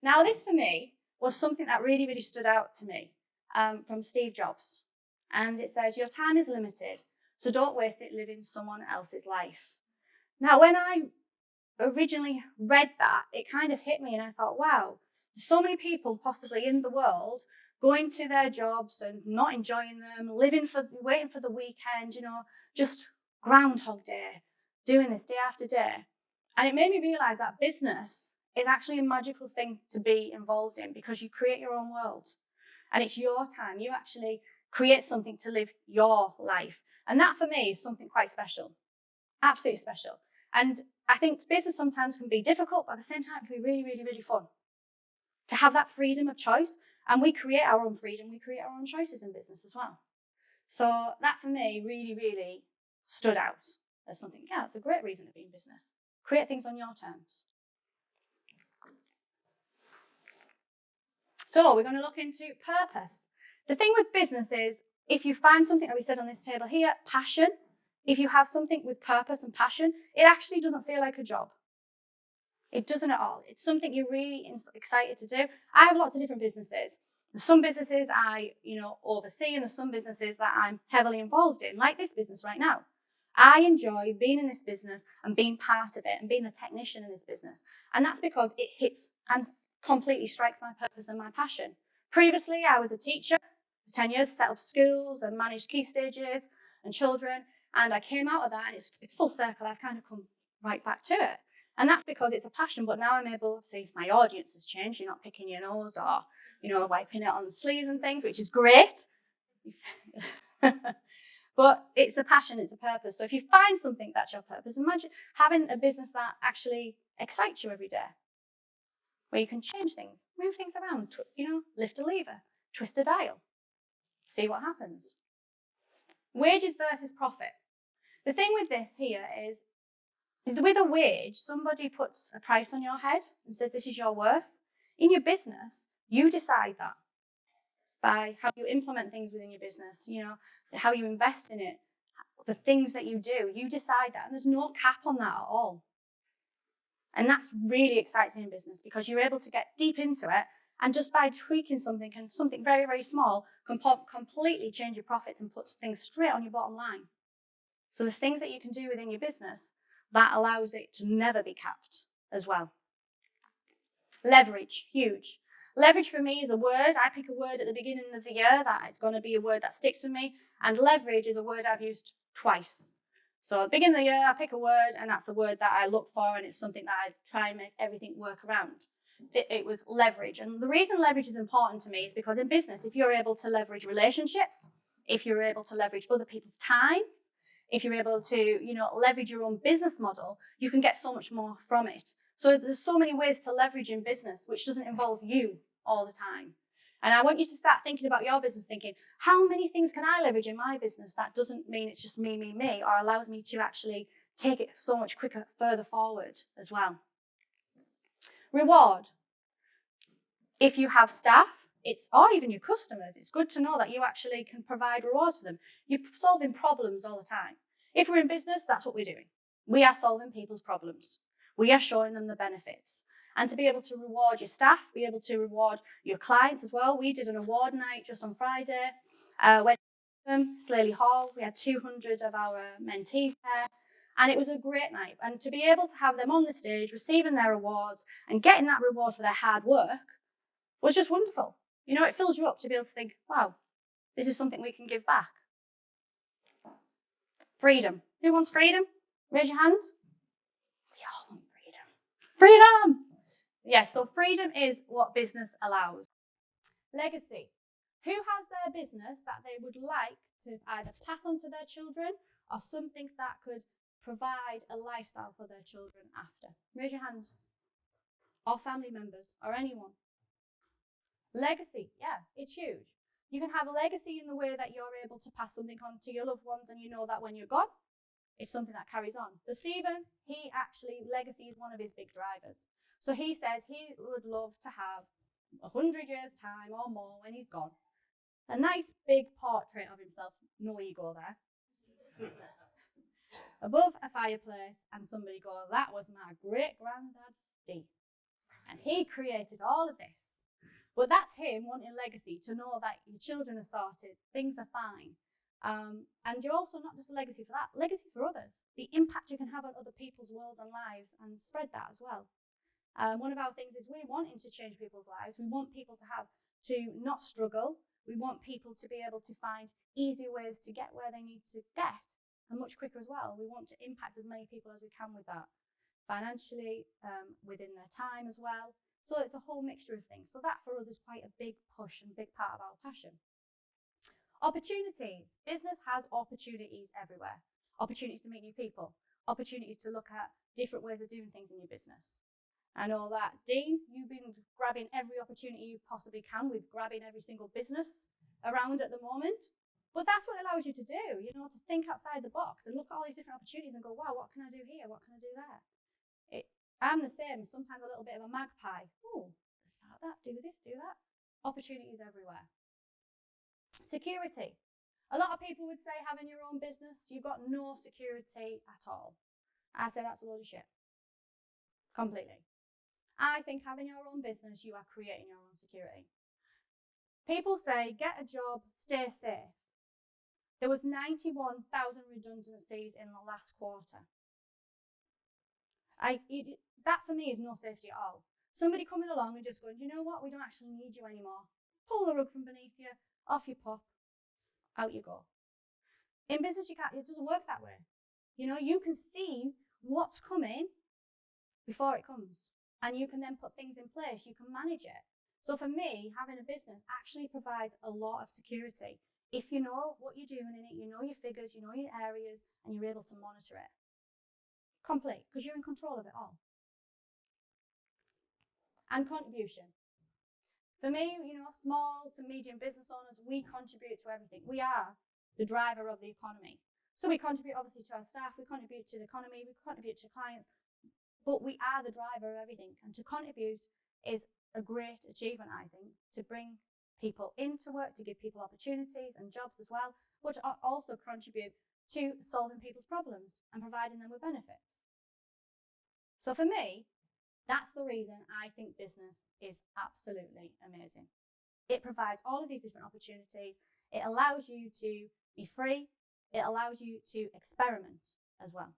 Now, this for me was something that really, really stood out to me from Steve Jobs. And it says, your time is limited, so don't waste it living someone else's life. Now, when I originally read that, it kind of hit me and I thought, wow, there's so many people possibly in the world going to their jobs and not enjoying them, waiting for the weekend, just Groundhog Day, doing this day after day. And it made me realize that business is actually a magical thing to be involved in because you create your own world and it's your time. You actually create something to live your life. And that for me is something quite special, absolutely special. And I think business sometimes can be difficult, but at the same time, it can be really, really, really fun to have that freedom of choice. And we create our own freedom. We create our own choices in business as well. So that for me really, really stood out as something, yeah, it's a great reason to be in business. Create things on your terms. So we're going to look into purpose. The thing with business is, if you find something that we said on this table here, passion, if you have something with purpose and passion, it actually doesn't feel like a job. It doesn't at all. It's something you're really excited to do. I have lots of different businesses. There's some businesses I, oversee, and there's some businesses that I'm heavily involved in, like this business right now. I enjoy being in this business and being part of it and being a technician in this business. And that's because it hits and completely strikes my purpose and my passion. Previously, I was a teacher for 10 years, set up schools and managed key stages and children. And I came out of that and it's full circle. I've kind of come right back to it. And that's because it's a passion, but now I'm able to see my audience has changed. You're not picking your nose or, wiping it on the sleeves and things, which is great. But it's a passion, it's a purpose. So if you find something that's your purpose, imagine having a business that actually excites you every day, where you can change things, move things around, lift a lever, twist a dial, see what happens. Wages versus profit. The thing with this here is, with a wage, somebody puts a price on your head and says this is your worth. In your business, you decide that by how you implement things within your business, how you invest in it, the things that you do. You decide that, and there's no cap on that at all. And that's really excites me in business because you're able to get deep into it, and just by tweaking something very, very small can completely change your profits and put things straight on your bottom line. So there's things that you can do within your business that allows it to never be capped as well. Leverage, huge. Leverage for me is a word. I pick a word at the beginning of the year that it's going to be a word that sticks with me. And leverage is a word I've used twice. So at the beginning of the year, I pick a word, and that's a word that I look for, and it's something that I try and make everything work around. It was leverage. And the reason leverage is important to me is because in business, if you're able to leverage relationships, if you're able to leverage other people's time, if you're able to, leverage your own business model, you can get so much more from it. So there's so many ways to leverage in business, which doesn't involve you all the time. And I want you to start thinking about your business, thinking, how many things can I leverage in my business that doesn't mean it's just me, or allows me to actually take it so much quicker, further forward as well. Reward. If you have staff, or even your customers, it's good to know that you actually can provide rewards for them. You're solving problems all the time. If we're in business, that's what we're doing. We are solving people's problems. We are showing them the benefits. And to be able to reward your staff, be able to reward your clients as well. We did an award night just on Friday. Went to Slaley Hall. We had 200 of our mentees there. And it was a great night. And to be able to have them on the stage, receiving their awards and getting that reward for their hard work was just wonderful. It fills you up to be able to think, wow, this is something we can give back. Freedom. Who wants freedom? Raise your hand. We all want freedom. Freedom! Yes, so freedom is what business allows. Legacy. Who has their business that they would like to either pass on to their children or something that could provide a lifestyle for their children after? Raise your hand. Or family members, or anyone. Legacy, yeah, it's huge. You can have a legacy in the way that you're able to pass something on to your loved ones, and you know that when you're gone, it's something that carries on. For Stephen, legacy is one of his big drivers. So he says he would love to have 100 years' time or more when he's gone. A nice big portrait of himself, no ego there, above a fireplace, and somebody go, that was my great-granddad Steve. And he created all of this. But that's him wanting legacy, to know that your children are sorted, things are fine. And you're also not just a legacy for that, legacy for others. The impact you can have on other people's worlds and lives, and spread that as well. One of our things is we're wanting to change people's lives. We want people to not struggle. We want people to be able to find easier ways to get where they need to get, and much quicker as well. We want to impact as many people as we can with that, financially, within their time as well. So it's a whole mixture of things. So that for us is quite a big push and big part of our passion. Opportunities. Business has opportunities everywhere. Opportunities to meet new people. Opportunities to look at different ways of doing things in your business. I know that, Dean, you've been grabbing every opportunity you possibly can with grabbing every single business around at the moment. But that's what it allows you to do, to think outside the box and look at all these different opportunities and go, wow, what can I do here? What can I do there? I'm the same, sometimes a little bit of a magpie. Oh, start that, do this, do that. Opportunities everywhere. Security. A lot of people would say having your own business, you've got no security at all. I say that's a load of shit. Completely. I think having your own business, you are creating your own security. People say, get a job, stay safe. There was 91,000 redundancies in the last quarter. That for me is no safety at all. Somebody coming along and just going, you know what, we don't actually need you anymore. Pull the rug from beneath you, off you pop, out you go. In business, it doesn't work that way. You can see what's coming before it comes. And you can then put things in place, you can manage it. So for me, having a business actually provides a lot of security. If you know what you're doing in it, you know your figures, you know your areas, and you're able to monitor it. Complete, because you're in control of it all. And contribution. For me, small to medium business owners, we contribute to everything. We are the driver of the economy. So we contribute obviously to our staff, we contribute to the economy, we contribute to clients, but we are the driver of everything. And to contribute is a great achievement, I think, to bring people into work, to give people opportunities and jobs as well, but to also contribute to solving people's problems and providing them with benefits. So for me, that's the reason I think business is absolutely amazing. It provides all of these different opportunities. It allows you to be free. It allows you to experiment as well.